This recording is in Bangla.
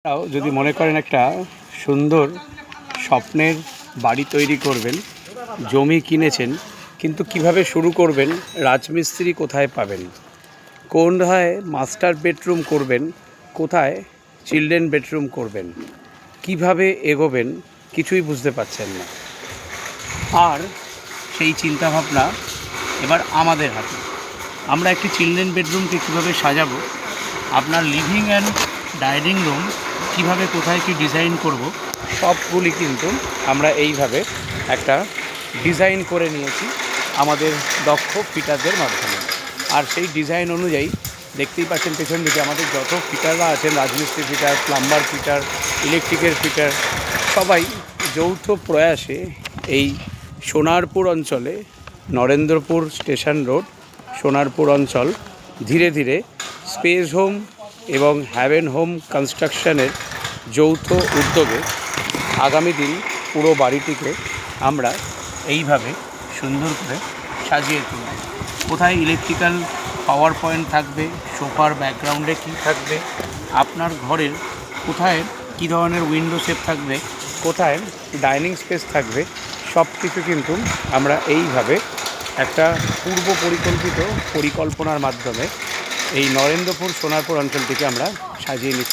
তাও যদি মনে করেন একটা সুন্দর স্বপ্নের বাড়ি তৈরি করবেন, জমি কিনেছেন, কিন্তু কিভাবে শুরু করবেন, রাজমিস্ত্রি কোথায় পাবেন, কোথায় মাস্টার বেডরুম করবেন, কোথায় চিলড্রেন বেডরুম করবেন, কিভাবে এগোবেন, কিছুই বুঝতে পারছেন না। আর সেই চিন্তাভাবনা এবার আমাদের হাতে। আমরা একটি চিলড্রেন বেডরুমকে কীভাবে সাজাবো, আপনার লিভিং অ্যান্ড ডাইনিং রুম কীভাবে কোথায় কী ডিজাইন করব, সবগুলি কিন্তু আমরা এইভাবে একটা ডিজাইন করে নিয়েছি আমাদের দক্ষ ফিটারদের মাধ্যমে। আর সেই ডিজাইন অনুযায়ী দেখতেই পাচ্ছেন পেছন দিকে আমাদের যত ফিটাররা আছেন, রাজমিস্ত্রি ফিটার, প্লাম্বার ফিটার, ইলেকট্রিকের ফিটার, সবাই যৌথ প্রয়াসে এই সোনারপুর অঞ্চলে, নরেন্দ্রপুর স্টেশন রোড, সোনারপুর অঞ্চল ধীরে ধীরে স্পেস হোম এবং হ্যাভেন হোম কনস্ট্রাকশনের যৌথ উদ্যোগে আগামী দিন পুরো বাড়িটিকে আমরা এইভাবে সুন্দর করে সাজিয়ে তুলব। কোথায় ইলেকট্রিক্যাল পাওয়ার পয়েন্ট থাকবে, সোফার ব্যাকগ্রাউন্ডে কী থাকবে, আপনার ঘরের কোথায় কী ধরনের উইন্ডো শেপ থাকবে, কোথায় ডাইনিং স্পেস থাকবে, সব কিছু কিন্তু আমরা এইভাবে একটা পূর্ব পরিকল্পিত পরিকল্পনার মাধ্যমে এই নরেন্দ্রপুর সোনারপুর অঞ্চলটিকে আমরা সাজিয়ে নিচ্ছি।